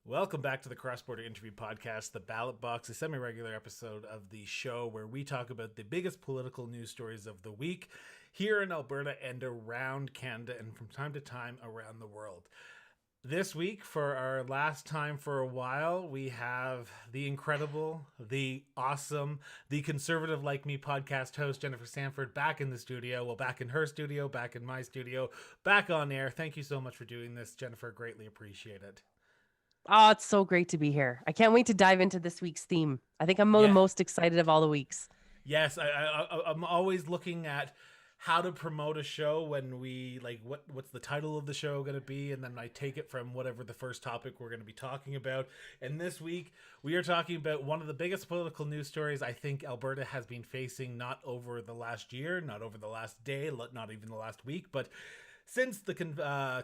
Welcome back to the Cross-Border Interview Podcast, the Ballot Box, a semi-regular episode of the show where we talk about the biggest political news stories of the week here in Alberta and around Canada and from time to time around the world. This week, for our last time for a while, we have the incredible, the awesome, the conservative like me podcast host, Jennifer Sanford, back in the studio. Well, back in her studio, back in my studio, back on air. Thank you so much for doing this, Jennifer. Greatly appreciate it. Oh, it's so great to be here. I can't wait to dive into this week's theme. I think I'm the most excited of all the weeks. Yes, I'm always looking at how to promote a show when we like what's the title of the show going to be, and then I take it from whatever the first topic we're going to be talking about. And this week we are talking about one of the biggest political news stories I think Alberta has been facing, not over the last year, not over the last day, not even the last week, but since the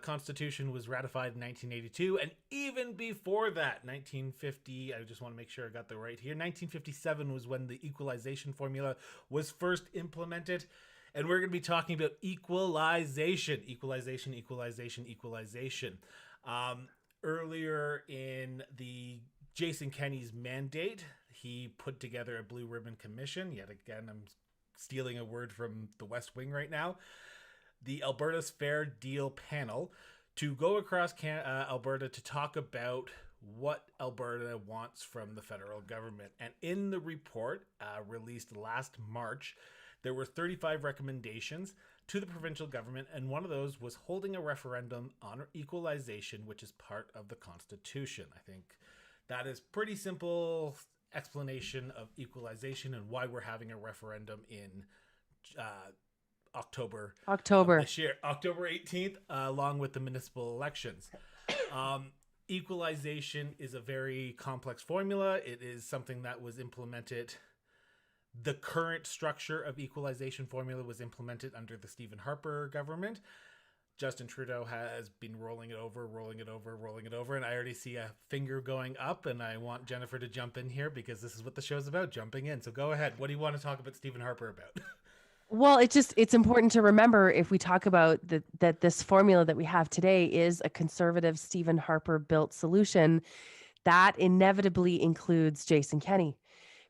Constitution was ratified in 1982, and even before that, 1950, I just want to make sure I got the right here, 1957 was when the equalization formula was first implemented. And we're going to be talking about equalization. Earlier in the Jason Kenney's mandate, he put together a Blue Ribbon Commission. Yet again, I'm stealing a word from the West Wing right now. The Alberta's Fair Deal panel to go across Alberta to talk about what Alberta wants from the federal government. And in the report released last March, there were 35 recommendations to the provincial government, and one of those was holding a referendum on equalization, which is part of the Constitution. I think that is pretty simple explanation of equalization and why we're having a referendum in October this year, October 18th, along with the municipal elections. Equalization is a very complex formula. It is something that was implemented. The current structure of equalization formula was implemented under the Stephen Harper government. Justin Trudeau has been rolling it over, and I already see a finger going up, and I want Jennifer to jump in here because this is what the show's about, jumping in. So go ahead. What do you want to talk about Stephen Harper about? Well, it's important to remember, if we talk about that this formula that we have today is a conservative Stephen Harper built solution, that inevitably includes Jason Kenney,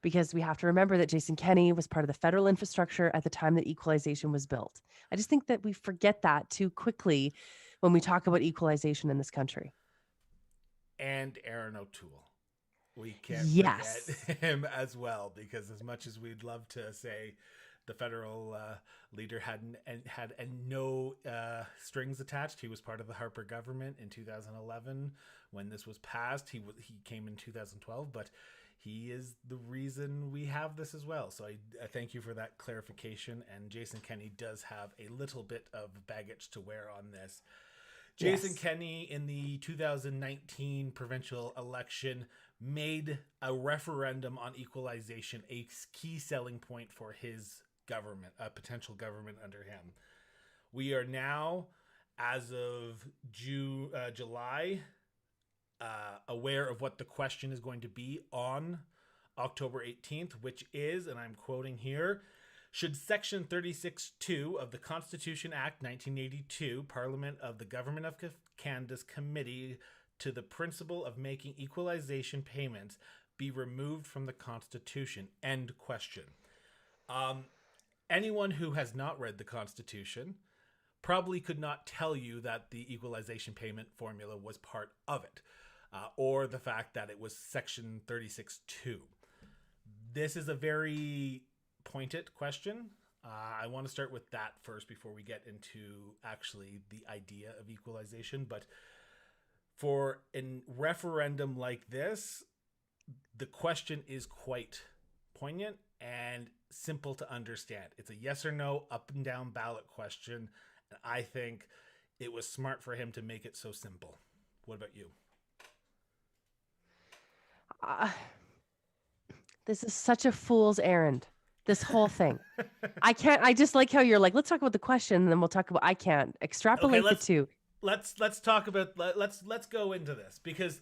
because we have to remember that Jason Kenney was part of the federal infrastructure at the time that equalization was built. I just think that we forget that too quickly when we talk about equalization in this country. And Erin O'Toole. We can't forget him as well, because as much as we'd love to say the federal leader had no strings attached, he was part of the Harper government in 2011 when this was passed. He came in 2012, but he is the reason we have this as well. So I thank you for that clarification. And Jason Kenney does have a little bit of baggage to wear on this. Jason Kenney, in the 2019 provincial election, made a referendum on equalization a key selling point for his government, a potential government under him. We are now, as of July, aware of what the question is going to be on October 18th, which is, and I'm quoting here, should Section 36(2) of the Constitution Act 1982, Parliament of the Government of Canada's Committee to the Principle of Making Equalization Payments, be removed from the Constitution? End question. Anyone who has not read the Constitution probably could not tell you that the equalization payment formula was part of it, or the fact that it was Section 36(2). This is a very pointed question. I want to start with that first before we get into actually the idea of equalization. But for a referendum like this, the question is quite poignant and simple to understand. It's a yes or no, up and down ballot question. And I think it was smart for him to make it so simple. What about you? This is such a fool's errand, this whole thing. I just like how you're like, let's talk about the question and then we'll talk about, I can't extrapolate the two. Let's talk about, let's go into this, because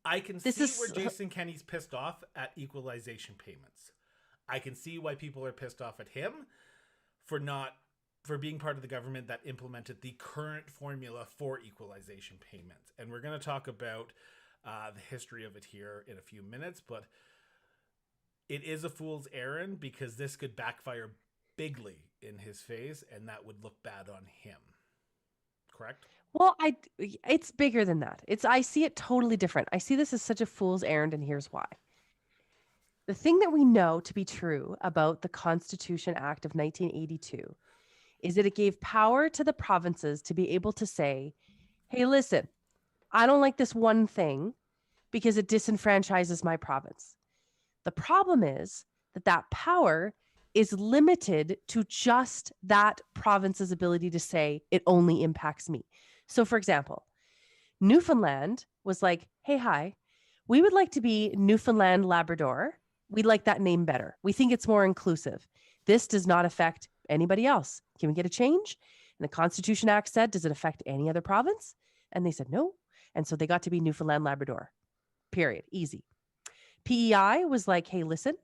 I can see where Jason Kenney's pissed off at equalization payments. I can see why people are pissed off at him for not for being part of the government that implemented the current formula for equalization payments. And we're going to talk about the history of it here in a few minutes, but it is a fool's errand because this could backfire bigly in his face, and that would look bad on him. Correct? Well, it's bigger than that. I see it totally different. I see this as such a fool's errand, and here's why. The thing that we know to be true about the Constitution Act of 1982 is that it gave power to the provinces to be able to say, hey, listen, I don't like this one thing because it disenfranchises my province. The problem is that power is limited to just that province's ability to say it only impacts me. So, for example, Newfoundland was like, hey, hi, we would like to be Newfoundland Labrador. We'd like that name better. We think it's more inclusive. This does not affect anybody else. Can we get a change? And the Constitution Act said, does it affect any other province? And they said no. And so they got to be Newfoundland Labrador. Period. Easy. PEI was like, hey, listen,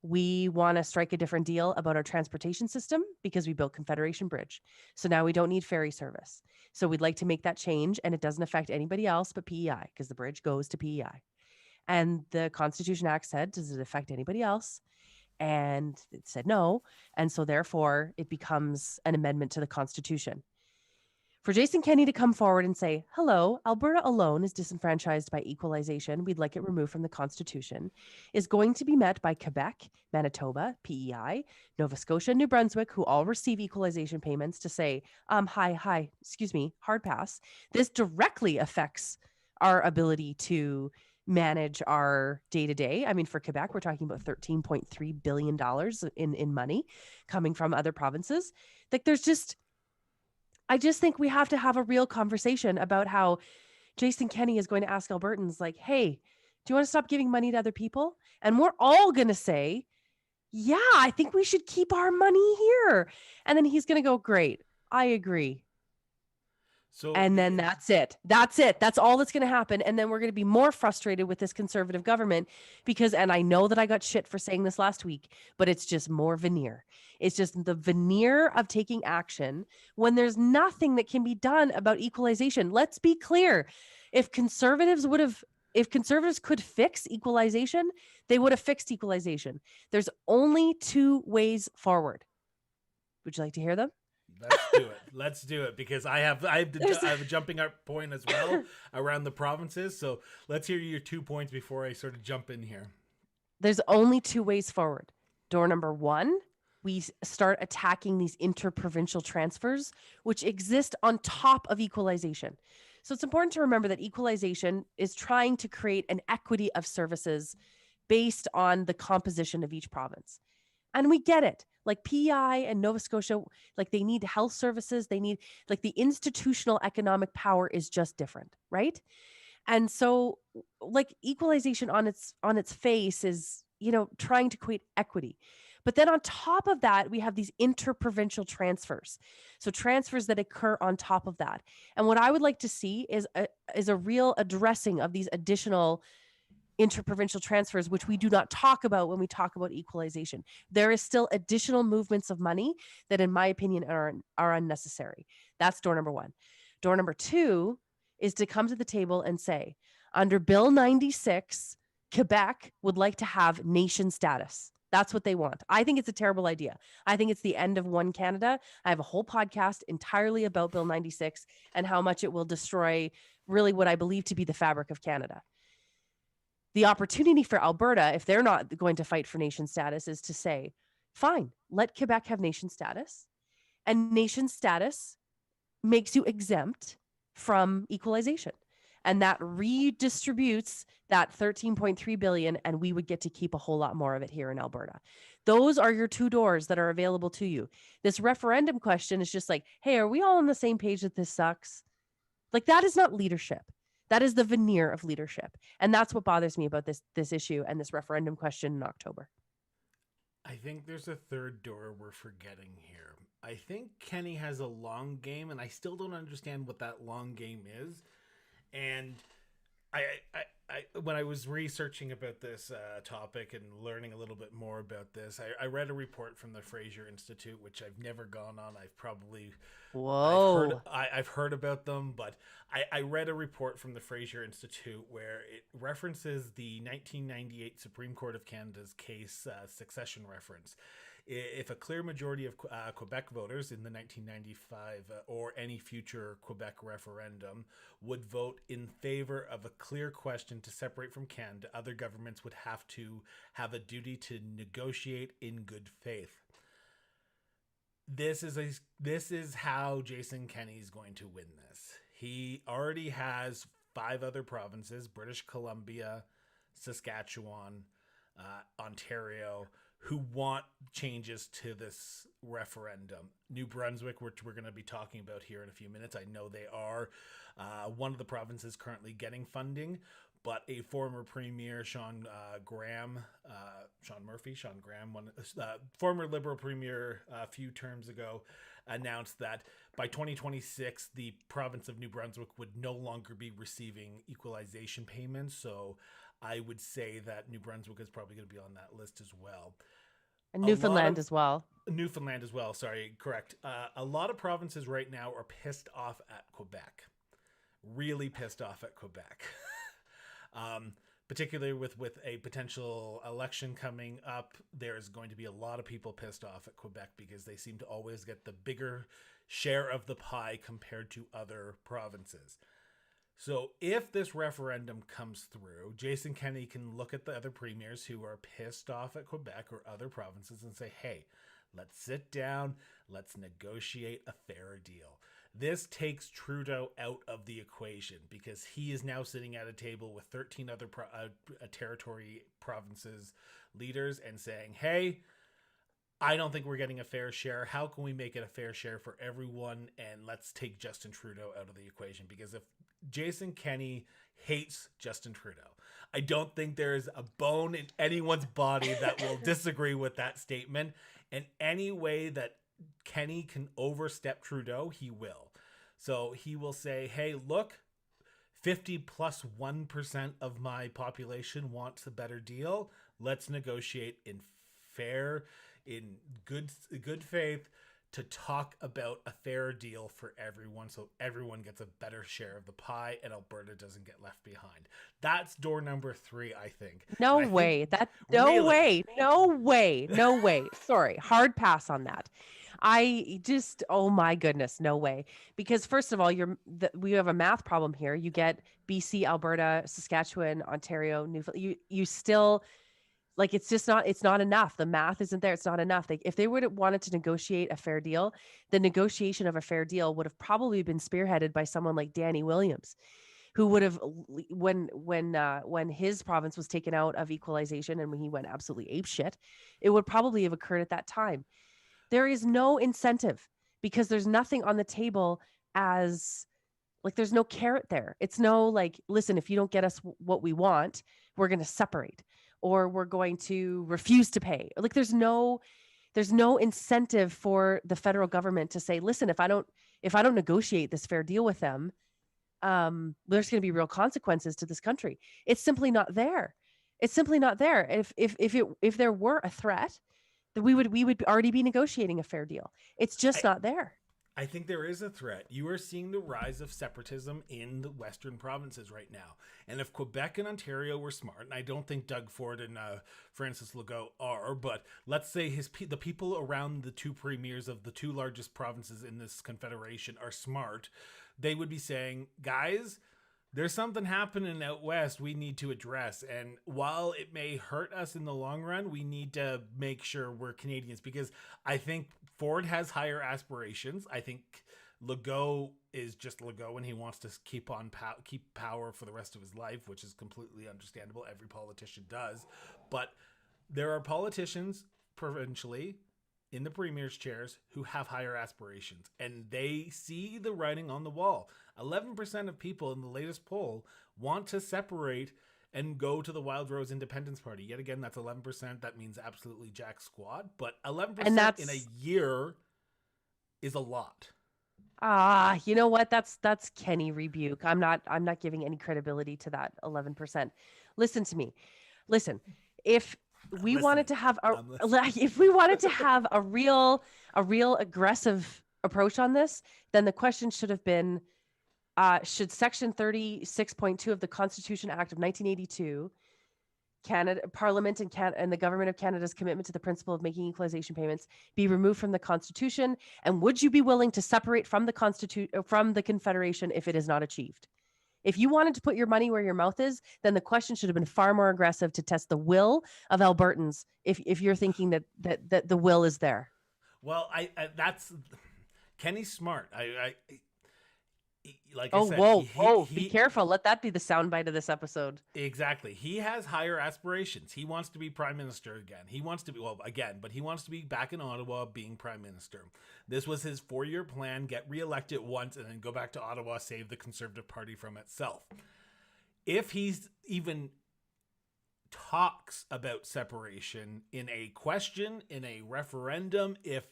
we want to strike a different deal about our transportation system because we built Confederation Bridge. So now we don't need ferry service. So we'd like to make that change, and it doesn't affect anybody else but PEI because the bridge goes to PEI. And the Constitution Act said, does it affect anybody else? And it said no. And so therefore it becomes an amendment to the Constitution. For Jason Kenney to come forward and say, hello, Alberta alone is disenfranchised by equalization. We'd like it removed from the Constitution, is going to be met by Quebec, Manitoba, PEI, Nova Scotia, New Brunswick, who all receive equalization payments, to say, hard pass. This directly affects our ability to manage our day-to-day. I mean, for Quebec, we're talking about $13.3 billion in money coming from other provinces. Like, I just think we have to have a real conversation about how Jason Kenney is going to ask Albertans, like, hey, do you want to stop giving money to other people? And we're all going to say, yeah, I think we should keep our money here. And then he's going to go, great, I agree. And then that's it. That's all that's going to happen. And then we're going to be more frustrated with this conservative government because, and I know that I got shit for saying this last week, but it's just more veneer. It's just the veneer of taking action when there's nothing that can be done about equalization. Let's be clear. If conservatives could fix equalization, they would have fixed equalization. There's only two ways forward. Would you like to hear them? Let's do it because I have a jumping up point as well around the provinces. So let's hear your 2 points before I sort of jump in here. There's only two ways forward. Door number one, we start attacking these interprovincial transfers, which exist on top of equalization. So it's important to remember that equalization is trying to create an equity of services based on the composition of each province. And we get it. Like PEI and Nova Scotia, like they need health services. They need, like, the institutional economic power is just different, right? And so, like, equalization on its face is, trying to create equity. But then on top of that, we have these interprovincial transfers. So transfers that occur on top of that. And what I would like to see is a real addressing of these additional interprovincial transfers, which we do not talk about when we talk about equalization. There is still additional movements of money that, in my opinion, are unnecessary. That's door number one. Door number two is to come to the table and say, under Bill 96, Quebec would like to have nation status. That's what they want. I think it's a terrible idea. I think it's the end of one Canada. I have a whole podcast entirely about Bill 96 and how much it will destroy really what I believe to be the fabric of Canada. The opportunity for Alberta, if they're not going to fight for nation status, is to say, fine, let Quebec have nation status. And nation status makes you exempt from equalization. And that redistributes that $13.3 billion, and we would get to keep a whole lot more of it here in Alberta. Those are your two doors that are available to you. This referendum question is just like, hey, are we all on the same page that this sucks? Like, that is not leadership. That is the veneer of leadership. And that's what bothers me about this issue and this referendum question in October. I think there's a third door we're forgetting here. I think Kenney has a long game, and I still don't understand what that long game is. And when I was researching about this topic and learning a little bit more about this, I read a report from the Fraser Institute, which I've never gone on. Whoa. I've heard about them, but I read a report from the Fraser Institute where it references the 1998 Supreme Court of Canada's case succession reference. If a clear majority of Quebec voters in the 1995 or any future Quebec referendum would vote in favor of a clear question to separate from Canada, other governments would have to have a duty to negotiate in good faith. This is how Jason Kenney is going to win this. He already has 5 other provinces: British Columbia, Saskatchewan, Ontario, who want changes to this referendum. New Brunswick, which we're going to be talking about here in a few minutes, I know they are one of the provinces currently getting funding, but a former premier, Sean Graham, former Liberal premier a few terms ago, announced that by 2026, the province of New Brunswick would no longer be receiving equalization payments. So I would say that New Brunswick is probably going to be on that list as well. And Newfoundland as well. Newfoundland as well. Sorry, correct. A lot of provinces right now are pissed off at Quebec. Really pissed off at Quebec. Particularly with a potential election coming up, there's going to be a lot of people pissed off at Quebec because they seem to always get the bigger share of the pie compared to other provinces. So if this referendum comes through, Jason Kenney can look at the other premiers who are pissed off at Quebec or other provinces and say, hey, let's sit down, let's negotiate a fair deal. This takes Trudeau out of the equation because he is now sitting at a table with 13 other territory provinces leaders and saying, hey, I don't think we're getting a fair share. How can we make it a fair share for everyone? And let's take Justin Trudeau out of the equation, because if Jason Kenney hates Justin Trudeau, I don't think there's a bone in anyone's body that will disagree with that statement. And any way that Kenney can overstep Trudeau, he will. So he will say, hey, look, 50 plus 1% of my population wants a better deal. Let's negotiate in good faith to talk about a fair deal for everyone, so everyone gets a better share of the pie and Alberta doesn't get left behind. That's door number 3, I think. No way. Sorry, hard pass on that. Oh my goodness, no way. Because first of all, we have a math problem here. You get BC, Alberta, Saskatchewan, Ontario, Newfoundland. You still, like, it's not enough. The math isn't there. It's not enough. If they wanted to negotiate a fair deal, the negotiation of a fair deal would have probably been spearheaded by someone like Danny Williams, who would have, when his province was taken out of equalization and when he went absolutely apeshit, it would probably have occurred at that time. There is no incentive because there's nothing on the table there's no carrot there. It's no like, listen, if you don't get us what we want, we're going to separate or we're going to refuse to pay. Like there's no incentive for the federal government to say, listen, if I don't negotiate this fair deal with them, there's going to be real consequences to this country. It's simply not there. If there were a threat, that we would already be negotiating a fair deal. It's just not there. I think there is a threat. You are seeing the rise of separatism in the Western provinces right now. And if Quebec and Ontario were smart, and I don't think Doug Ford and Francis Legault are, but let's say the people around the 2 premiers of the 2 largest provinces in this confederation are smart, they would be saying, guys, there's something happening out west we need to address. And while it may hurt us in the long run, we need to make sure we're Canadians, because I think Ford has higher aspirations. I think Legault is just Legault and he wants to keep power for the rest of his life, which is completely understandable. Every politician does. But there are politicians provincially in the premier's chairs who have higher aspirations, and they see the writing on the wall. 11% of people in the latest poll want to separate and go to the Wild Rose Independence Party. Yet again, that's 11%. That means absolutely jack squat, but 11% in a year is a lot. You know what? That's Kenney rebuke. I'm not giving any credibility to that 11%. Listen to me. Listen, if I'm we wanted listening. to have a I'm listening. like, if we wanted to have a real aggressive approach on this, then the question should have been, should Section 36.2 of the Constitution Act of 1982, Canada Parliament and the government of Canada's commitment to the principle of making equalization payments, be removed from the Constitution? And would you be willing to separate from the Confederation if it is not achieved? If you wanted to put your money where your mouth is, then the question should have been far more aggressive to test the will of Albertans. If you're thinking that the will is there. Well, I that's Kenny's smart. Like I Oh, said, whoa, whoa! Be careful. Let that be the soundbite of this episode. exactly. He has higher aspirations. He wants to be prime minister again. He wants to be but he wants to be back in Ottawa being prime minister. This was his 4-year plan: get reelected once and then go back to Ottawa, save the Conservative Party from itself. If he's even talks about separation in a question, in a referendum, if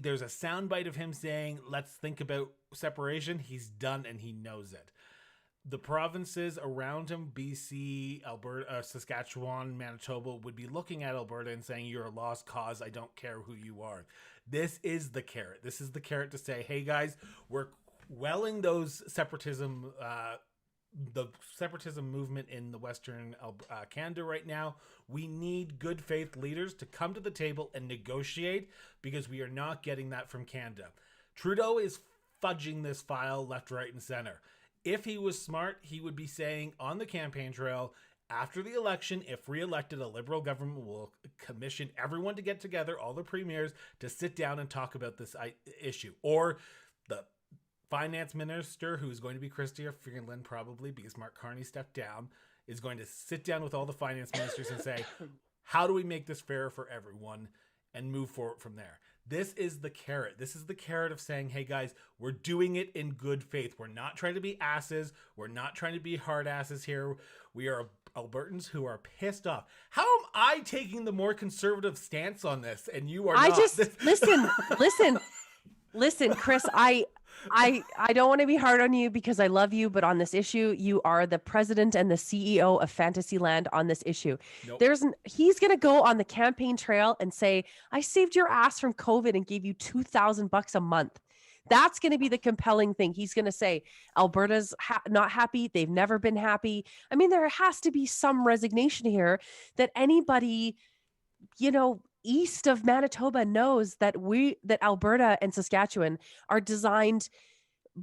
there's a soundbite of him saying, let's think about separation, he's done and he knows it. The provinces around him, BC, Alberta, Saskatchewan, Manitoba, would be looking at Alberta and saying, you're a lost cause. I don't care who you are. This is the carrot. This is the carrot to say, hey guys, we're quelling those separatism, the separatism movement in the Western Canada right now. We need good faith leaders to come to the table and negotiate, because we are not getting that from Canada. Trudeau is fudging this file left, right, and center. If he was smart, he would be saying on the campaign trail, after the election, if re-elected, a Liberal government will commission everyone to get together, all the premiers, to sit down and talk about this issue. Or the finance minister, who's going to be Chrystia Freeland probably, because Mark Carney stepped down, is going to sit down with all the finance ministers and say, how do we make this fair for everyone, and move forward from there. This is the carrot. This is the carrot of saying, hey guys, we're doing it in good faith. We're not trying to be asses. We're not trying to be hard asses here. We are Albertans who are pissed off. How am I taking the more conservative stance on this and you are not? Listen, Chris, I don't want to be hard on you because I love you, but on this issue, you are the president and the CEO of Fantasyland on this issue. Nope. He's going to go on the campaign trail and say, I saved your ass from COVID and gave you $2,000 a month. That's going to be the compelling thing. He's going to say, Alberta's not happy. They've never been happy. I mean, there has to be some resignation here that anybody, east of Manitoba knows that Alberta and Saskatchewan are designed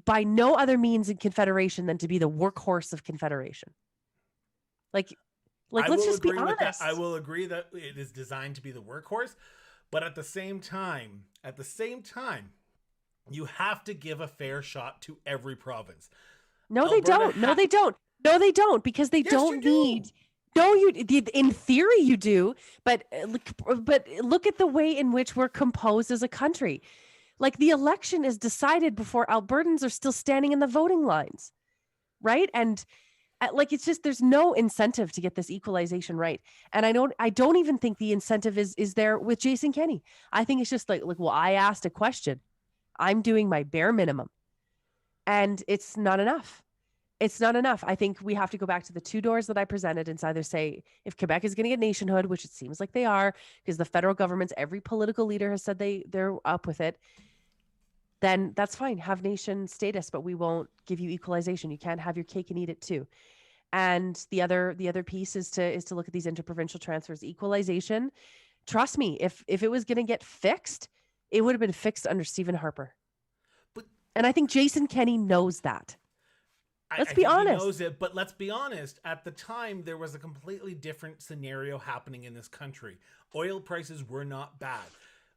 by no other means in Confederation than to be the workhorse of Confederation. Like let's just be honest. I will agree that it is designed to be the workhorse, but at the same time, you have to give a fair shot to every province. No, they don't. No, they don't, because they don't need. No, in theory you do, but look at the way in which we're composed as a country. Like, the election is decided before Albertans are still standing in the voting lines, right? And it's just, there's no incentive to get this equalization right. And I don't even think the incentive is there with Jason Kenney. I think it's just well, I asked a question. I'm doing my bare minimum, and it's not enough. It's not enough. I think we have to go back to the two doors that I presented and either say, if Quebec is going to get nationhood, which it seems like they are, because the federal government's every political leader has said they're up with it, then that's fine. Have nation status, but we won't give you equalization. You can't have your cake and eat it too. And the other piece is to look at these interprovincial transfers. Equalization, trust me, if it was going to get fixed, it would have been fixed under Stephen Harper. And I think Jason Kenney knows that. Let's be honest. He knows it, but let's be honest. At the time, there was a completely different scenario happening in this country. Oil prices were not bad.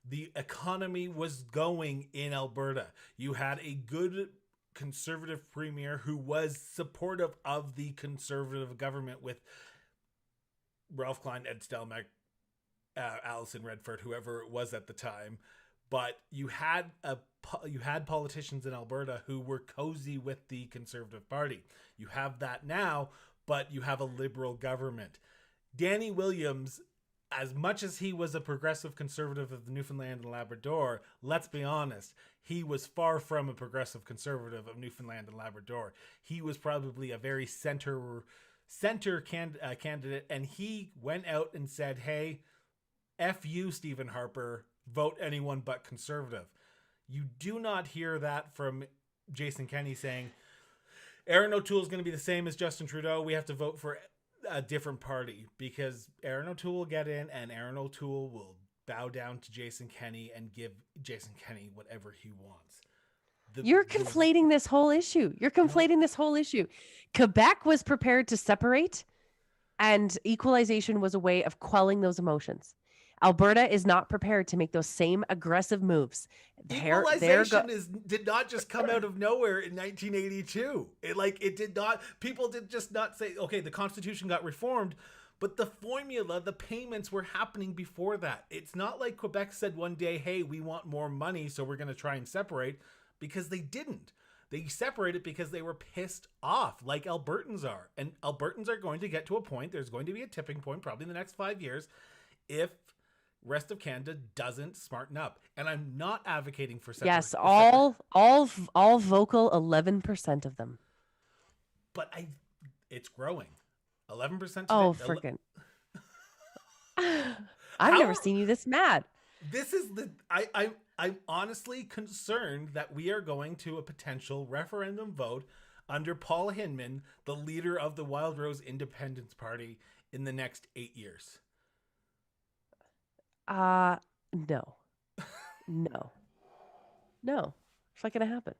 The economy was going in Alberta. You had a good conservative premier who was supportive of the conservative government, with Ralph Klein, Ed Stelmach, Alison Redford, whoever it was at the time. But you had politicians in Alberta who were cozy with the Conservative Party. You have that now, but you have a Liberal government. Danny Williams as much as he was a progressive conservative of the Newfoundland and Labrador, let's be honest, he was far from a progressive conservative of Newfoundland and Labrador. He was probably a very center candidate, and he went out and said, hey, F you, Stephen Harper, vote anyone but conservative. You do not hear that from Jason Kenney saying, Erin O'Toole is going to be the same as Justin Trudeau. We have to vote for a different party, because Erin O'Toole will get in, and Erin O'Toole will bow down to Jason Kenney and give Jason Kenney whatever he wants. You're conflating this whole issue. Quebec was prepared to separate, and equalization was a way of quelling those emotions. Alberta is not prepared to make those same aggressive moves. Equalization did not just come out of nowhere in 1982. It did not. People did just not say, okay, the Constitution got reformed, but the formula, the payments were happening before that. It's not like Quebec said one day, hey, we want more money, so we're going to try and separate, because they didn't. They separated because they were pissed off, like Albertans are. And Albertans are going to get to a point, there's going to be a tipping point, probably in the next 5 years, if rest of Canada doesn't smarten up. And I'm not advocating for separation. Yes, all vocal 11% of them. But it's growing. 11% today. Oh, freaking. I've never seen you this mad. This is I'm honestly concerned that we are going to a potential referendum vote under Paul Hinman, the leader of the Wild Rose Independence Party, in the next 8 years. No. It's not going to happen.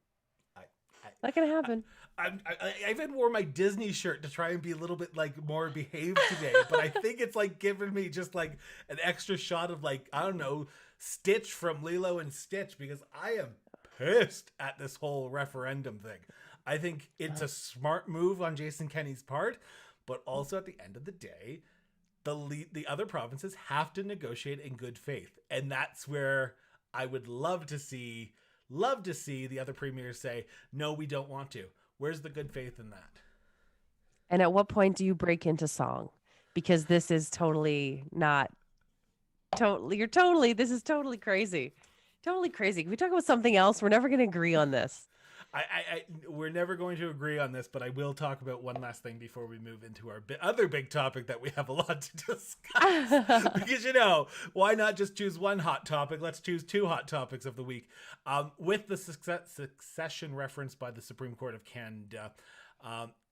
Not going to happen. I even wore my Disney shirt to try and be a little bit more behaved today, but I think it's giving me just an extra shot of I don't know, Stitch from Lilo and Stitch, because I am pissed at this whole referendum thing. I think it's a smart move on Jason Kenney's part, but also at the end of the day, the other provinces have to negotiate in good faith. And that's where I would love to see the other premiers say, no, we don't want to. Where's the good faith in that? And at what point do you break into song? Because this is totally not this is totally crazy. Totally crazy. Can we talk about something else? We're never going to agree on this. We're never going to agree on this, but I will talk about one last thing before we move into our other big topic that we have a lot to discuss. Because, why not just choose one hot topic? Let's choose two hot topics of the week. With the succession reference by the Supreme Court of Canada,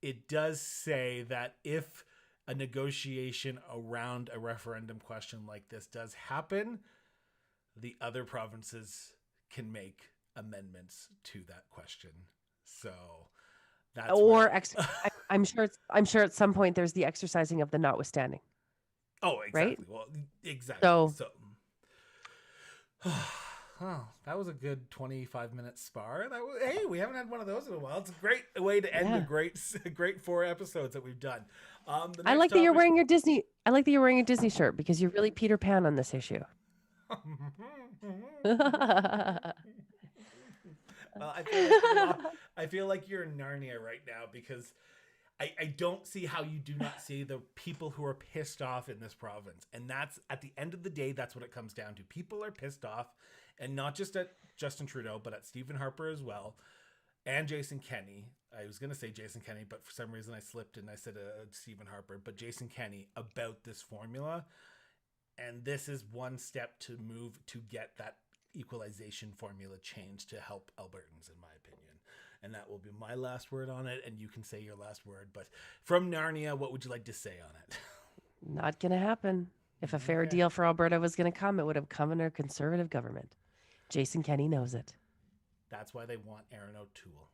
it does say that if a negotiation around a referendum question like this does happen, the other provinces can make amendments to that question. So that's I'm sure at some point there's the exercising of the notwithstanding. Oh, exactly. Right? Well, exactly. So that was a good 25-minute spar. Hey, we haven't had one of those in a while. It's a great way to end a great 4 episodes that we've done. I like that you're wearing your Disney shirt, because you're really Peter Pan on this issue. Well, I feel like you're in Narnia right now, because I don't see how you do not see the people who are pissed off in this province. And that's, at the end of the day, that's what it comes down to. People are pissed off, and not just at Justin Trudeau, but at Stephen Harper as well, and Jason Kenney. I was going to say Jason Kenney, but for some reason I slipped and I said Stephen Harper, but Jason Kenney, about this formula. And this is one step to move to get that equalization formula changed to help Albertans, in my opinion. And that will be my last word on it, and you can say your last word. But from Narnia, what would you like to say on it? Not going to happen. If a fair deal for Alberta was going to come, it would have come under a conservative government. Jason Kenney knows it. That's why they want Erin O'Toole.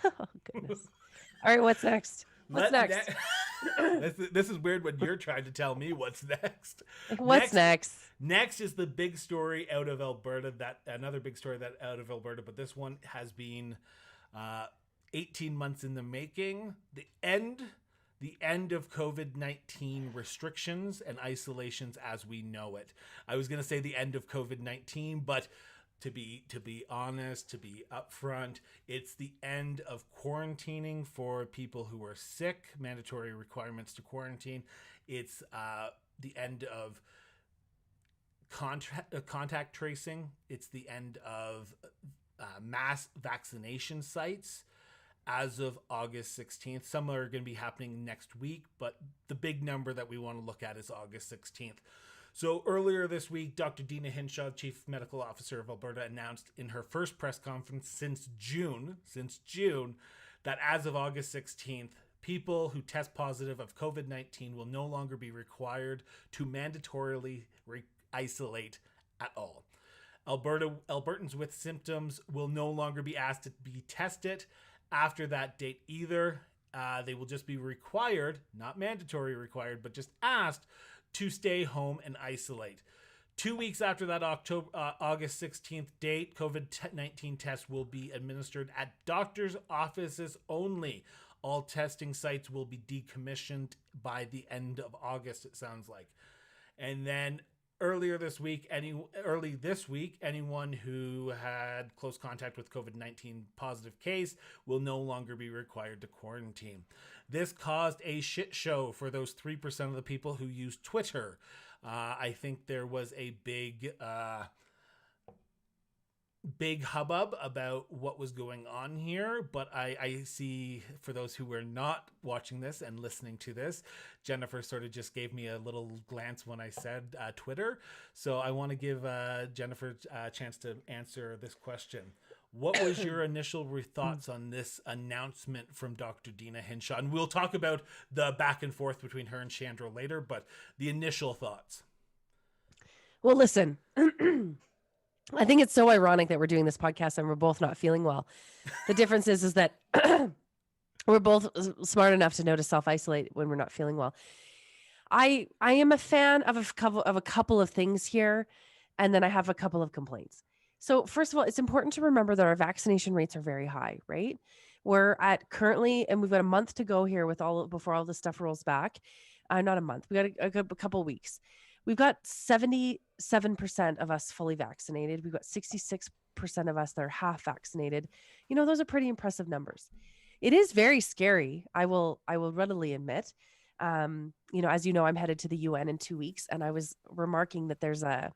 Oh, goodness. All right, what's next? What's next? This is weird when you're trying to tell me what's next. What's next? Next is the big story out of Alberta, another big story out of Alberta, but this one has been 18 months in the making. The end of COVID-19 restrictions and isolations as we know it. I was going to say the end of COVID-19, but to be honest, to be upfront, it's the end of quarantining for people who are sick, mandatory requirements to quarantine. It's the end of contact tracing. It's the end of mass vaccination sites as of August 16th. Some are going to be happening next week, but the big number that we want to look at is August 16th. So earlier this week, Dr. Deanna Hinshaw, Chief Medical Officer of Alberta, announced in her first press conference since June, that as of August 16th, people who test positive of COVID-19 will no longer be required to mandatorily isolate at all. Albertans with symptoms will no longer be asked to be tested after that date either. They will just be required, not mandatory required, but just asked to stay home and isolate. 2 weeks after that August 16th date, COVID-19 tests will be administered at doctors' offices only. All testing sites will be decommissioned by the end of August, it sounds like. And then early this week, anyone who had close contact with COVID-19 positive case will no longer be required to quarantine. This caused a shit show for those 3% of the people who use Twitter. I think there was a big hubbub about what was going on here, but I see, for those who were not watching this and listening to this, Jennifer sort of just gave me a little glance when I said Twitter. So I want to give Jennifer a chance to answer this question. What was your initial thoughts on this announcement from Dr. Deanna Hinshaw? And we'll talk about the back and forth between her and Chandra later, but the initial thoughts. Well, listen, I think it's so ironic that we're doing this podcast and we're both not feeling well. The difference is that we're both smart enough to know to self-isolate when we're not feeling well. I am a fan of a couple of things here, and then I have a couple of complaints. So first of all, it's important to remember that our vaccination rates are very high, right? We're at currently, and we've got a month to go here before all this stuff rolls back. Not a month. We got a couple of weeks. We've got 77% of us fully vaccinated. We've got 66% of us that are half vaccinated. Those are pretty impressive numbers. It is very scary. I will readily admit. As you know, I'm headed to the UN in 2 weeks, and I was remarking that there's a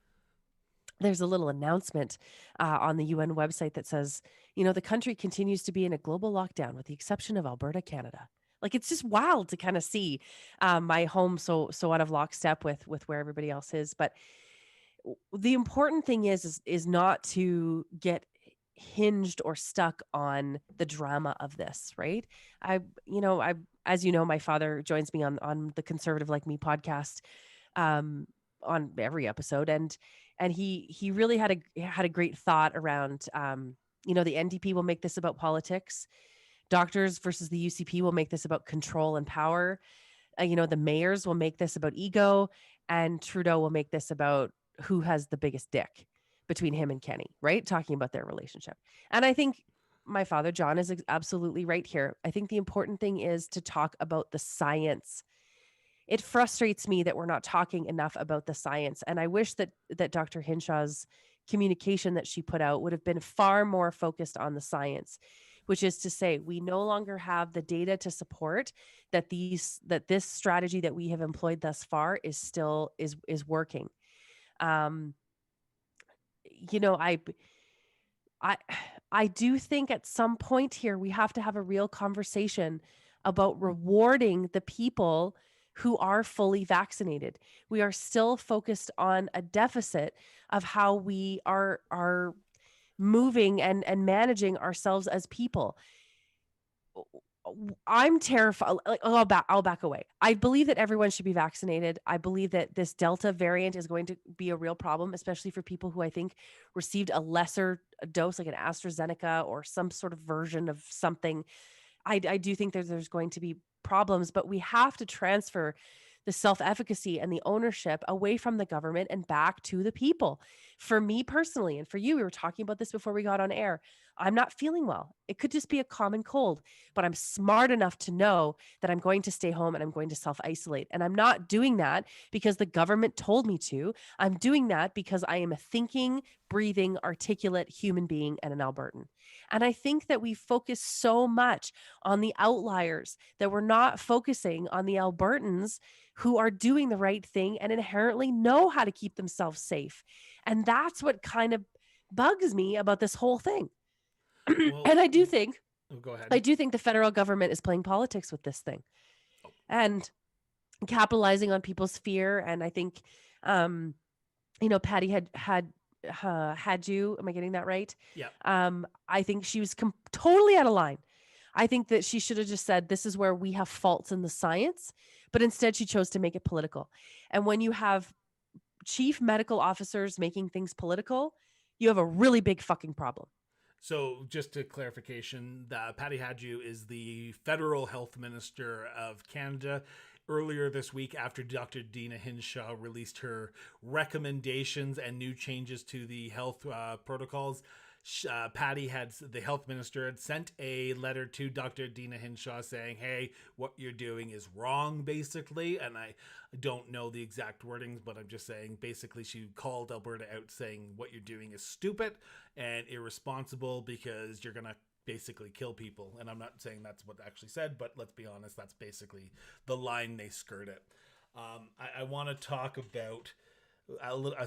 little announcement on the UN website that says, the country continues to be in a global lockdown with the exception of Alberta, Canada. Like, it's just wild to kind of see my home so out of lockstep with where everybody else is. But the important thing is not to get hinged or stuck on the drama of this, right? As you know, my father joins me on the Conservative Like Me podcast on every episode, and he really had a great thought around the NDP will make this about politics. Doctors versus the UCP will make this about control and power. The mayors will make this about ego, and Trudeau will make this about who has the biggest dick between him and Kenney, right? Talking about their relationship. And I think my father, John, is absolutely right here. I think the important thing is to talk about the science. It frustrates me that we're not talking enough about the science. And I wish that Dr. Hinshaw's communication that she put out would have been far more focused on the science, which is to say we no longer have the data to support that this strategy that we have employed thus far is working. I do think at some point here we have to have a real conversation about rewarding the people who are fully vaccinated. We are still focused on a deficit of how we are moving and managing ourselves as people. I'm terrified. I'll back away. I believe that everyone should be vaccinated. I believe that this Delta variant is going to be a real problem, especially for people who I think received a lesser dose, like an AstraZeneca or some sort of version of something. I do think there's going to be problems, but we have to transfer the self-efficacy and the ownership away from the government and back to the people. For me personally, and for you, we were talking about this before we got on air. I'm not feeling well. It could just be a common cold, but I'm smart enough to know that I'm going to stay home and I'm going to self-isolate. And I'm not doing that because the government told me to. I'm doing that because I am a thinking, breathing, articulate human being and an Albertan. And I think that we focus so much on the outliers that we're not focusing on the Albertans who are doing the right thing and inherently know how to keep themselves safe. And that's what kind of bugs me about this whole thing. Well, And I do think, go ahead. I do think the federal government is playing politics with this thing and capitalizing on people's fear. And I think, Patty had you, am I getting that right? Yeah. I think she was totally out of line. I think that she should have just said, this is where we have faults in the science, but instead she chose to make it political. And when you have chief medical officers making things political, you have a really big fucking problem. So just a clarification, Patty Hadju is the federal health minister of Canada. Earlier this week, after Dr. Deanna Hinshaw released her recommendations and new changes to the health protocols, the health minister, had sent a letter to Dr. Deanna Hinshaw saying, hey, what you're doing is wrong, basically. And I don't know the exact wordings, but I'm just saying, basically, she called Alberta out saying what you're doing is stupid and irresponsible because you're going to basically kill people. And I'm not saying that's what actually said, but let's be honest, that's basically the line they skirted. I want to talk about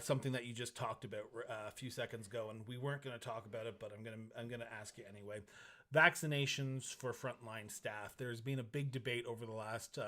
something that you just talked about a few seconds ago, and we weren't going to talk about it, but I'm gonna ask you anyway. Vaccinations for frontline staff. There's been a big debate over the last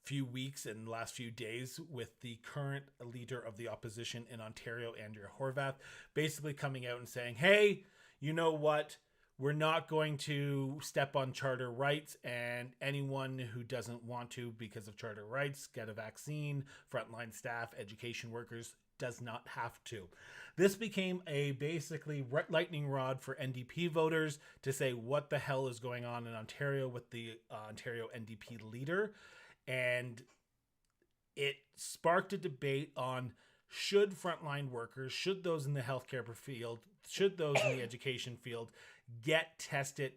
few weeks and last few days with the current leader of the opposition in Ontario, Andrea Horwath, basically coming out and saying, hey, you know what? We're not going to step on charter rights, and anyone who doesn't want to, because of charter rights, get a vaccine, frontline staff, education workers, does not have to. This became a basically lightning rod for NDP voters to say what the hell is going on in Ontario with the Ontario NDP leader. And it sparked a debate on should frontline workers, should those in the healthcare field, should those in the education field get tested,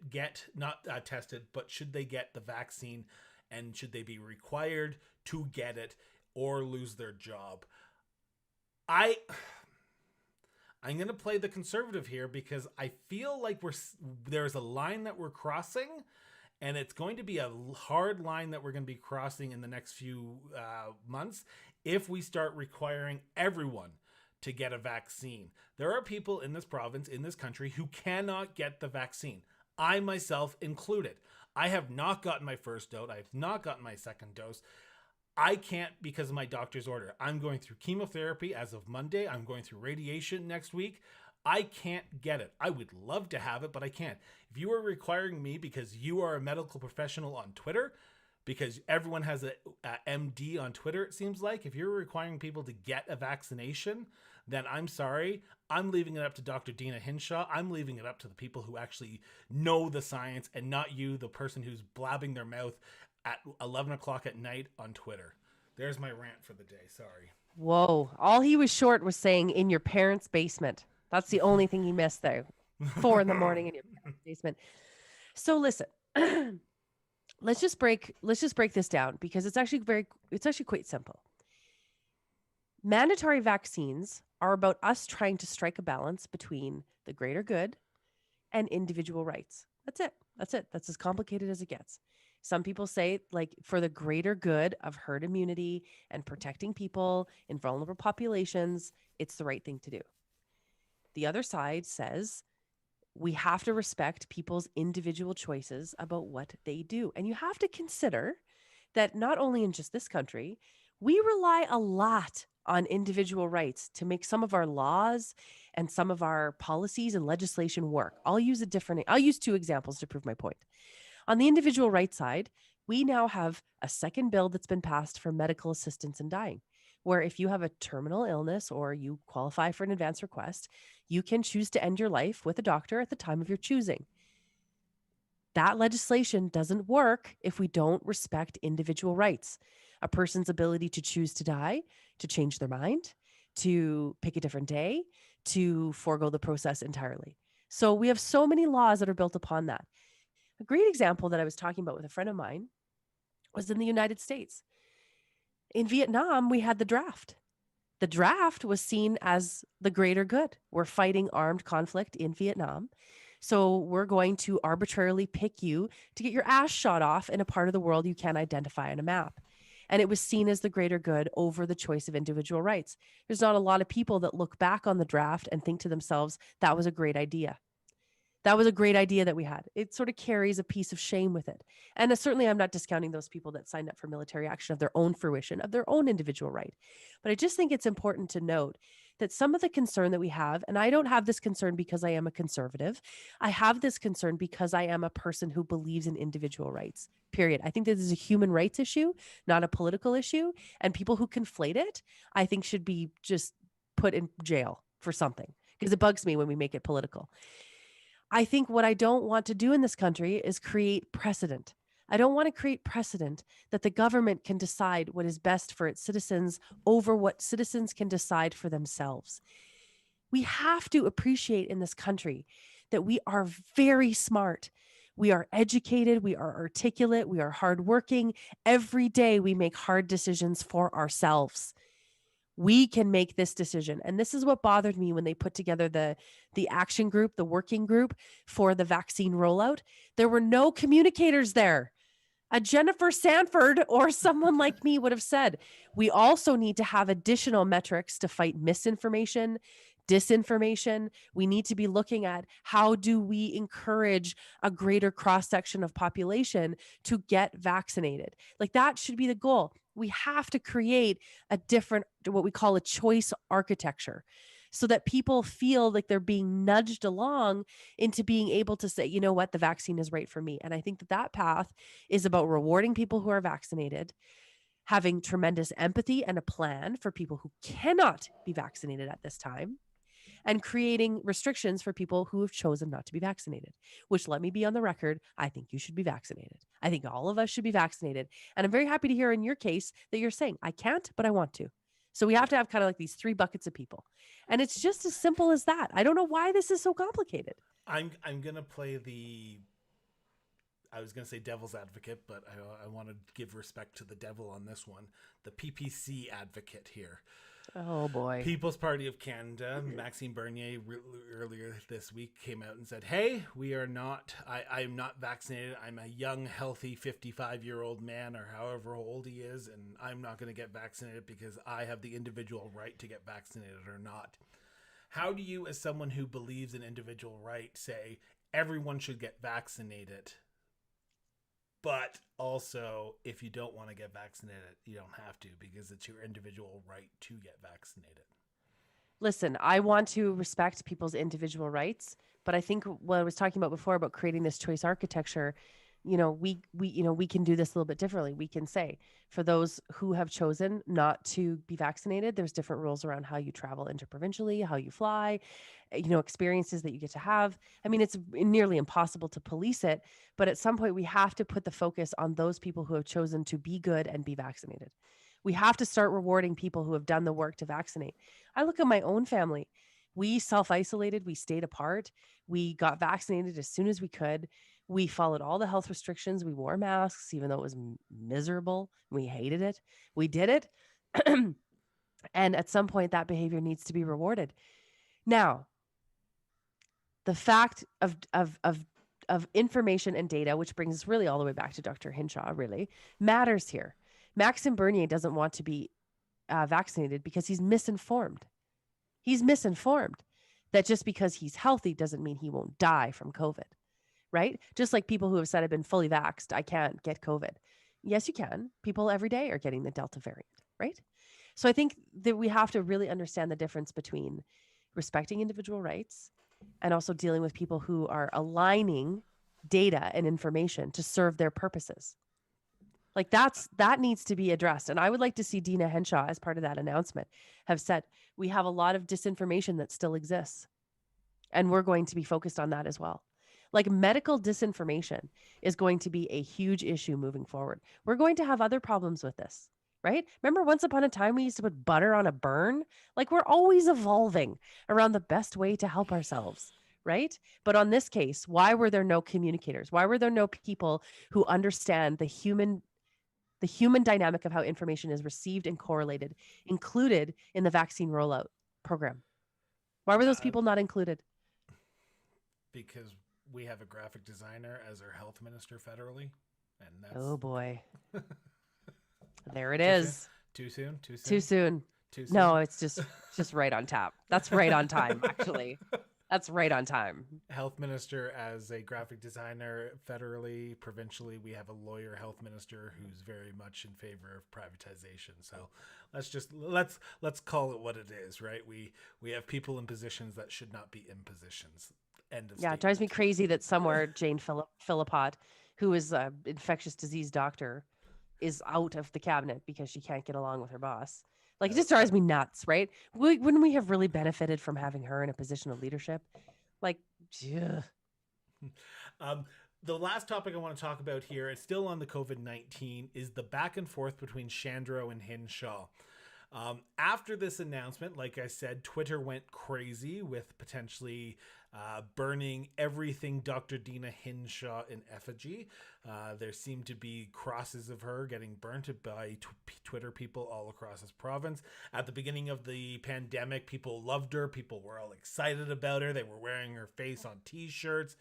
but should they get the vaccine, and should they be required to get it or lose their job? I'm going to play the conservative here because I feel like there's a line that we're crossing, and it's going to be a hard line that we're going to be crossing in the next few months if we start requiring everyone to get a vaccine. There are people in this province, in this country, who cannot get the vaccine. I myself included. I have not gotten my first dose. I have not gotten my second dose. I can't because of my doctor's order. I'm going through chemotherapy as of Monday. I'm going through radiation next week. I can't get it. I would love to have it, but I can't. If you are requiring me because you are a medical professional on Twitter, because everyone has a MD on Twitter, it seems like, if you're requiring people to get a vaccination, then I'm sorry. I'm leaving it up to Dr. Deanna Hinshaw. I'm leaving it up to the people who actually know the science, and not you, the person who's blabbing their mouth at 11 o'clock at night on Twitter. There's my rant for the day. Sorry. Whoa. All he was short was saying in your parents' basement. That's the only thing he missed there. 4 a.m. in your parents' basement. So listen, let's just break this down because it's actually quite simple. Mandatory vaccines are about us trying to strike a balance between the greater good and individual rights. That's it. That's as complicated as it gets. Some people say, like, for the greater good of herd immunity and protecting people in vulnerable populations, it's the right thing to do. The other side says we have to respect people's individual choices about what they do. And you have to consider that not only in just this country, we rely a lot on individual rights to make some of our laws and some of our policies and legislation work. I'll use 2 examples to prove my point. On the individual rights side, we now have a second bill that's been passed for medical assistance in dying, where if you have a terminal illness or you qualify for an advance request, you can choose to end your life with a doctor at the time of your choosing. That legislation doesn't work if we don't respect individual rights. A person's ability to choose to die, to change their mind, to pick a different day, to forego the process entirely. So we have so many laws that are built upon that. A great example that I was talking about with a friend of mine was in the United States. In Vietnam, we had the draft. The draft was seen as the greater good. We're fighting armed conflict in Vietnam. So we're going to arbitrarily pick you to get your ass shot off in a part of the world you can't identify on a map. And it was seen as the greater good over the choice of individual rights. There's not a lot of people that look back on the draft and think to themselves, that was a great idea. That was a great idea that we had. It sort of carries a piece of shame with it. And certainly I'm not discounting those people that signed up for military action of their own fruition, of their own individual right. But I just think it's important to note that some of the concern that we have, and I don't have this concern because I am a conservative, I have this concern because I am a person who believes in individual rights, period. I think this is a human rights issue, not a political issue. And people who conflate it, I think should be just put in jail for something, because it bugs me when we make it political. I think what I don't want to do in this country is create precedent. I don't want to create precedent that the government can decide what is best for its citizens over what citizens can decide for themselves. We have to appreciate in this country that we are very smart. We are educated, we are articulate, we are hardworking. Every day we make hard decisions for ourselves. We can make this decision. And this is what bothered me when they put together the action group, the working group for the vaccine rollout. There were no communicators there. A Jennifer Sanford or someone like me would have said, we also need to have additional metrics to fight misinformation, disinformation. We need to be looking at how do we encourage a greater cross-section of population to get vaccinated. Like that should be the goal. We have to create a different, what we call a choice architecture, so that people feel like they're being nudged along into being able to say, you know what, the vaccine is right for me. And I think that that path is about rewarding people who are vaccinated, having tremendous empathy and a plan for people who cannot be vaccinated at this time, and creating restrictions for people who have chosen not to be vaccinated, which, let me be on the record, I think you should be vaccinated. I think all of us should be vaccinated. And I'm very happy to hear in your case that you're saying, I can't, but I want to. So we have to have kind of like these three buckets of people. And it's just as simple as that. I don't know why this is so complicated. I'm going to play I was going to say devil's advocate, but I want to give respect to the devil on this one. The PPC advocate here. Oh, boy. People's Party of Canada, Maxime Bernier, earlier this week came out and said, hey, I'm not vaccinated. I'm a young, healthy 55-year-old man, or however old he is, and I'm not going to get vaccinated because I have the individual right to get vaccinated or not. How do you, as someone who believes in individual right, say everyone should get vaccinated, but also, if you don't want to get vaccinated, you don't have to, because it's your individual right to get vaccinated? Listen, I want to respect people's individual rights, but I think what I was talking about before about creating this choice architecture, we can do this a little bit differently. We can say, for those who have chosen not to be vaccinated, there's different rules around how you travel interprovincially, how you fly, experiences that you get to have. I mean, it's nearly impossible to police it, but at some point we have to put the focus on those people who have chosen to be good and be vaccinated. We have to start rewarding people who have done the work to vaccinate. I look at my own family. We self-isolated, we stayed apart, we got vaccinated as soon as we could. We followed all the health restrictions. We wore masks, even though it was miserable. We hated it. We did it. And at some point, that behavior needs to be rewarded. Now, the fact of information and data, which brings us really all the way back to Dr. Hinshaw, really matters here. Maxime Bernier doesn't want to be vaccinated because he's misinformed. He's misinformed that just because he's healthy doesn't mean he won't die from COVID. Right? Just like people who have said I've been fully vaxxed, I can't get COVID. Yes, you can. People every day are getting the Delta variant, right? So I think that we have to really understand the difference between respecting individual rights and also dealing with people who are aligning data and information to serve their purposes. Like that needs to be addressed. And I would like to see Deanna Hinshaw, as part of that announcement, have said, we have a lot of disinformation that still exists. And we're going to be focused on that as well. Like, medical disinformation is going to be a huge issue moving forward. We're going to have other problems with this. right? Remember once upon a time we used to put butter on a burn? Like we're always evolving around the best way to help ourselves, right? But on this case, why were there no communicators? Why were there no people who understand the human dynamic of how information is received and correlated, included in the vaccine rollout program? Why were those Uh, people not included? because we have a graphic designer as our health minister federally, and Oh that's boy. There it too soon. is. Too soon. Too soon. Too soon. Too soon. No, it's just right on tap. That's right on time, actually. That's right on time. Health minister as a graphic designer federally, provincially. We have a lawyer health minister who's very much in favor of privatization. So let's call it what it is, right? We have people in positions that should not be in positions. End of Yeah, it drives me statement. crazy that somewhere Jane Philippot, who is an infectious disease doctor, is out of the cabinet because she can't get along with her boss. Like it just drives me nuts, right? Wouldn't we have really benefited from having her in a position of leadership? Like, ugh. Um, the last topic I want to talk about here, it's still on the COVID-19, is the back and forth between Shandro and Hinshaw. After this announcement, like I said, Twitter went crazy with potentially burning everything Dr. Deanna Hinshaw in effigy. There seemed to be crosses of her getting burnt by Twitter people all across this province. At the beginning of the pandemic, people loved her. People were all excited about her. They were wearing her face on t-shirts.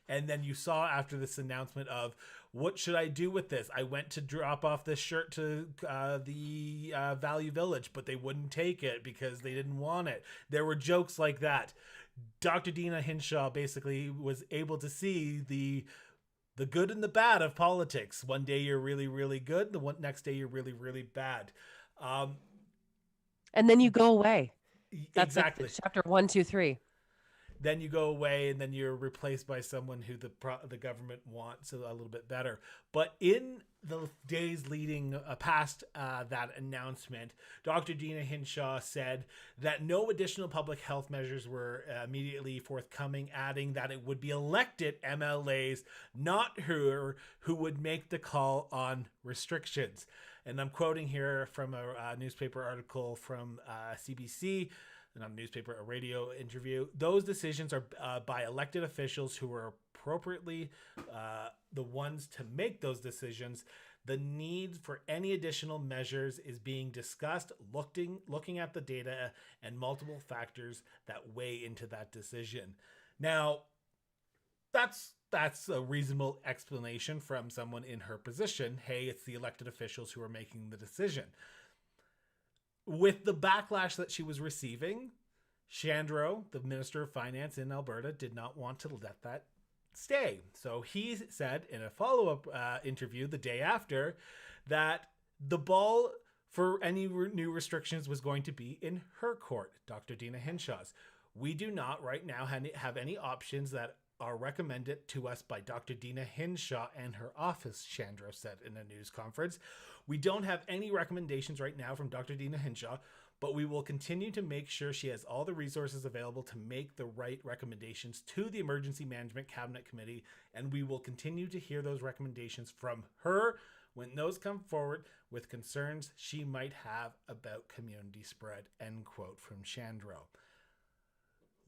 And then you saw after this announcement of, what should I do with this? I went to drop off this shirt to the Value Village, but they wouldn't take it because they didn't want it. There were jokes like that. Dr. Deanna Hinshaw basically was able to see the good and the bad of politics. One day you're really, really good. Next day you're really, really bad. And then you go away. That's exactly. like chapter 1, 2, 3. Then you go away and then you're replaced by someone who the government wants a little bit better. But in the days leading past that announcement, Dr. Deanna Hinshaw said that no additional public health measures were immediately forthcoming, adding that it would be elected MLAs, not her, who would make the call on restrictions. And I'm quoting here from a newspaper article from CBC, not a newspaper, a radio interview. Those decisions are by elected officials who are appropriately the ones to make those decisions. The need for any additional measures is being discussed, looking at the data and multiple factors that weigh into that decision. Now, that's a reasonable explanation from someone in her position. Hey, it's the elected officials who are making the decision. With the backlash that she was receiving, Shandro, the Minister of Finance in Alberta, did not want to let that stay. So he said in a follow-up interview the day after that the ball for any new restrictions was going to be in her court, Dr. Deanna Hinshaw's. We do not right now have any options that are recommended to us by Dr. Deanna Hinshaw and her office, Shandro said in a news conference. We don't have any recommendations right now from Dr. Deanna Hinshaw, but we will continue to make sure she has all the resources available to make the right recommendations to the Emergency Management Cabinet Committee, and we will continue to hear those recommendations from her when those come forward with concerns she might have about community spread, end quote from Shandro.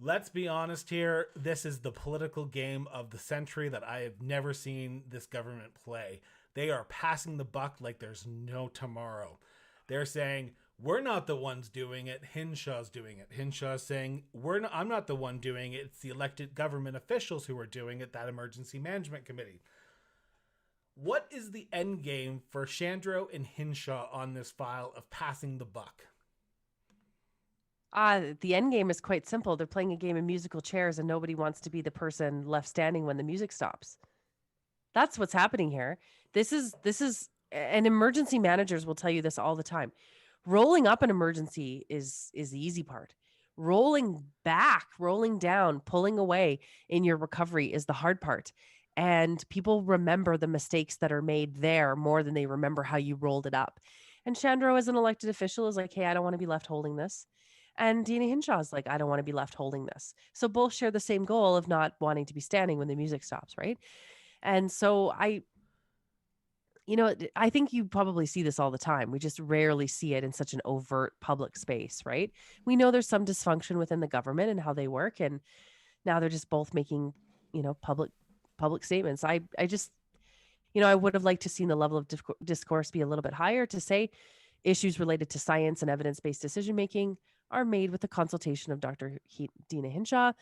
Let's be honest here. This is the political game of the century that I have never seen this government play. They are passing the buck like there's no tomorrow. They're saying, we're not the ones doing it. Hinshaw's doing it. Hinshaw's saying, I'm not the one doing it. It's the elected government officials who are doing it, that Emergency Management Committee. What is the end game for Shandro and Hinshaw on this file of passing the buck? The end game is quite simple. They're playing a game of musical chairs and nobody wants to be the person left standing when the music stops. That's what's happening here. This is and emergency managers will tell you this all the time. Rolling up an emergency is the easy part. Rolling back, rolling down, pulling away in your recovery is the hard part. And people remember the mistakes that are made there more than they remember how you rolled it up. And Shandro, as an elected official, is like, hey, I don't want to be left holding this. And Deanna Hinshaw is like, I don't want to be left holding this. So both share the same goal of not wanting to be standing when the music stops, right? And so I think you probably see this all the time. We just rarely see it in such an overt public space, right? We know there's some dysfunction within the government and how they work, and now they're just both making, public statements. I just, I would have liked to seen the level of discourse be a little bit higher to say issues related to science and evidence-based decision making are made with the consultation of Deanna Hinshaw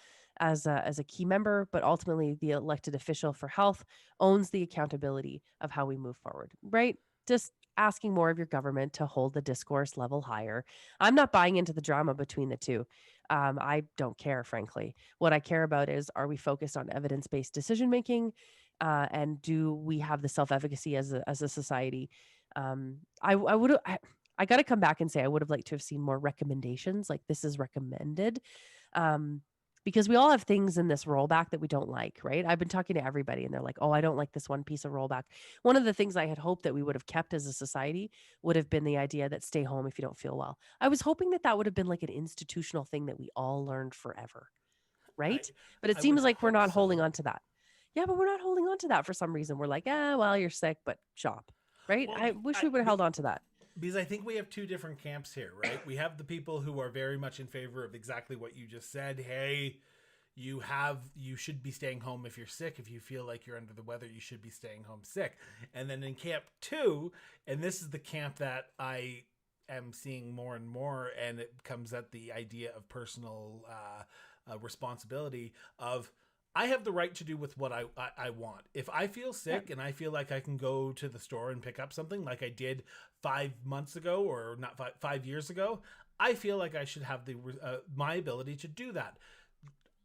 as a key member, but ultimately the elected official for health owns the accountability of how we move forward, right? Just asking more of your government to hold the discourse level higher. I'm not buying into the drama between the two. I don't care, frankly. What I care about is, are we focused on evidence-based decision making, and do we have the self-efficacy as a society? I got to come back and say I would have liked to have seen more recommendations, like this is recommended, um, because we all have things in this rollback that we don't like, right? I've been talking to everybody and they're like, oh, I don't like this one piece of rollback. One of the things I had hoped that we would have kept as a society would have been the idea that stay home if you don't feel well. I was hoping that that would have been like an institutional thing that we all learned forever, I right? But it I would seems like we're hope not so. holding on to that. Yeah, but we're not holding on to that for some reason. We're like, well, you're sick, but shop, right? Well, I wish we would have held on to that. because I think we have two different camps here, right? We have the people who are very much in favor of exactly what you just said. Hey, you should be staying home if you're sick. If you feel like you're under the weather, you should be staying home sick. And then in camp two, and this is the camp that I am seeing more and more, and it comes at the idea of personal responsibility of, I have the right to do with what I want. If I feel Yep. sick and I feel like I can go to the store and pick up something like I did 5 months ago, or not 5 years ago, I feel like I should have the my ability to do that.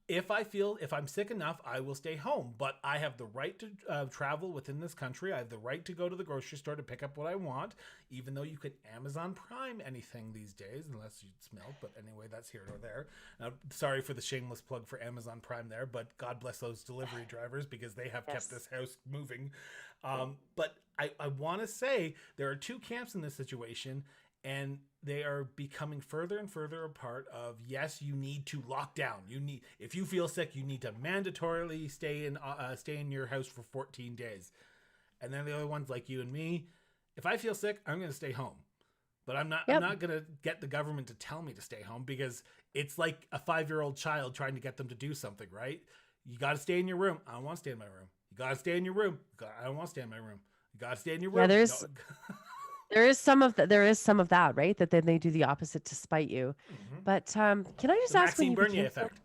If I'm sick enough, I will stay home. But I have the right to travel within this country. I have the right to go to the grocery store to pick up what I want, even though you can Amazon Prime anything these days, unless it's milk. But anyway, that's here or there. Sorry for the shameless plug for Amazon Prime there, but God bless those delivery drivers, because they have kept Yes. this house moving. But I want to say there are two camps in this situation, and they are becoming further and further apart. Of, yes, you need to lock down. If you feel sick, you need to mandatorily stay in your house for 14 days. And then the other ones, like you and me, if I feel sick, I'm going to stay home. But I'm Yep. not going to get the government to tell me to stay home, because it's like a 5-year-old child trying to get them to do something, right? You got to stay in your room. I don't want to stay in my room. You got to stay in your room. I don't want to stay in my room. You got to stay in your Yeah, room. No. there is some of that, right? That then they do the opposite to spite you. Mm-hmm. But can I just The ask when Maxime you Bernier became so effect.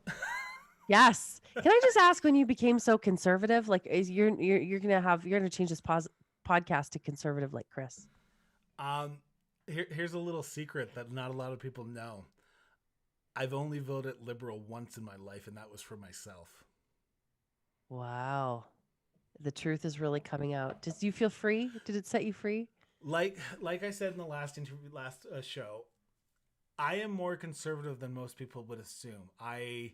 Yes. Can I just ask when you became so conservative? Like, is you're gonna change this podcast to conservative like Chris? Um, here's a little secret that not a lot of people know. I've only voted liberal once in my life, and that was for myself. Wow. The truth is really coming out. Did you feel free? Did it set you free? Like I said in the last show, I am more conservative than most people would assume. I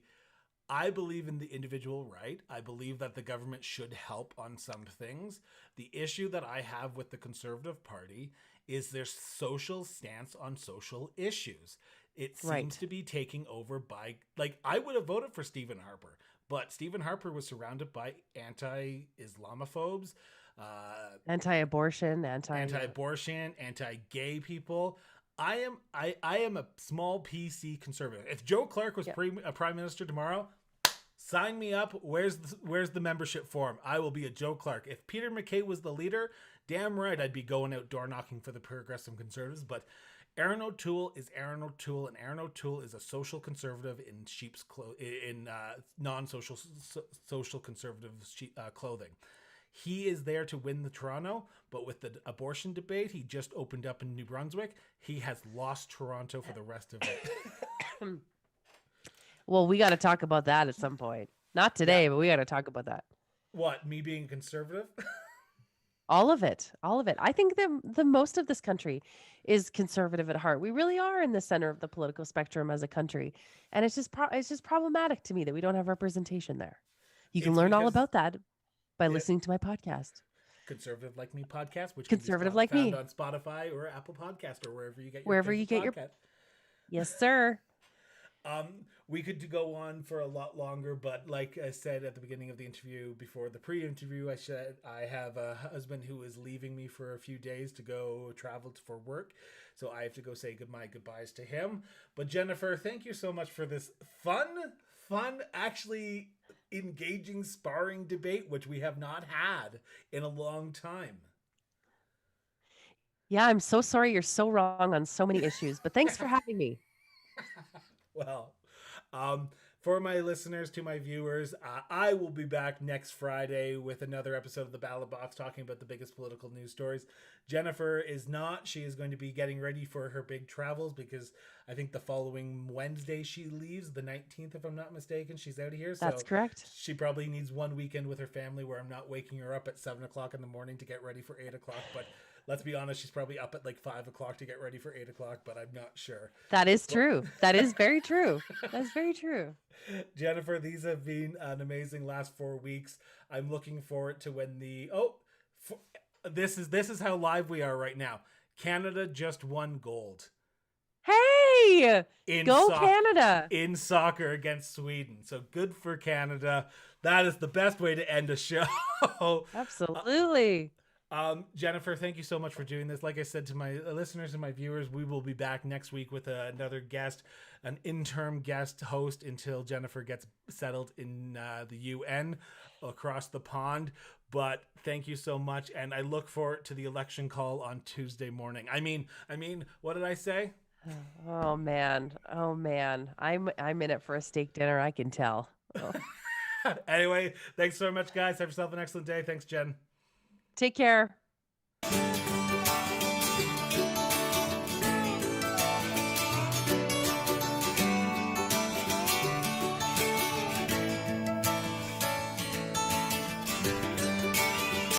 believe in the individual right. I believe that the government should help on some things. The issue that I have with the Conservative Party is their social stance on social issues. It seems Right. to be taking over by, like, I would have voted for Stephen Harper, but Stephen Harper was surrounded by anti-Islamophobes, uh, Anti-abortion, anti-abortion, anti-gay people. I am a small PC conservative. If Joe Clark was yeah. prime minister tomorrow, sign me up. Where's the membership form? I will be a Joe Clark. If Peter MacKay was the leader, damn right I'd be going out door knocking for the progressive conservatives. But Erin O'Toole is Erin O'Toole, and Erin O'Toole is a social conservative in non-social social conservative clothing. He is there to win the Toronto, but with the abortion debate he just opened up in New Brunswick, he has lost Toronto for the rest of it. Well, we got to talk about that at some point. Not Yeah. today, but we got to talk about that. What, me being conservative? All of it. All of it. I think the most of this country is conservative at heart. We really are in the center of the political spectrum as a country, and it's just problematic to me that we don't have representation there. You can It's learn all because about that by it, listening to my podcast, Conservative Like Me podcast, which can be Conservative Like found Me, on Spotify or Apple Podcast or wherever you get your wherever you favorite get your podcast. Yes, sir. We could go on for a lot longer, but like I said at the beginning of the interview, before the pre-interview, I said I have a husband who is leaving me for a few days to go travel for work, so I have to go say goodbyes to him. But Jennifer, thank you so much for this fun, actually engaging, sparring debate, which we have not had in a long time. Yeah, I'm so sorry you're so wrong on so many issues, but thanks for having me. Well, um, for my listeners, to my viewers, I will be back next Friday with another episode of the Ballot Box talking about the biggest political news stories. Jennifer is not. She is going to be getting ready for her big travels because I think the following Wednesday she leaves, the 19th, if I'm not mistaken. She's out of here. That's so correct. She probably needs one weekend with her family where I'm not waking her up at 7 o'clock in the morning to get ready for 8 o'clock. But let's be honest, she's probably up at like 5 o'clock to get ready for 8 o'clock, but I'm not sure. That is true. That is very true. That's very true. Jennifer, these have been an amazing last 4 weeks. I'm looking forward to when this is how live we are right now. Canada just won gold. Hey, go Canada in soccer against Sweden. So good for Canada. That is the best way to end a show. Absolutely. Jennifer, thank you so much for doing this. Like I said to my listeners and my viewers, we will be back next week with another guest, an interim guest host until Jennifer gets settled in the UN across the pond. But thank you so much, and I look forward to the election call on Tuesday morning. I mean, what did I say? Oh man, I'm in it for a steak dinner. I can tell. Oh. Anyway, thanks so much, guys. Have yourself an excellent day. Thanks, Jen. Take care.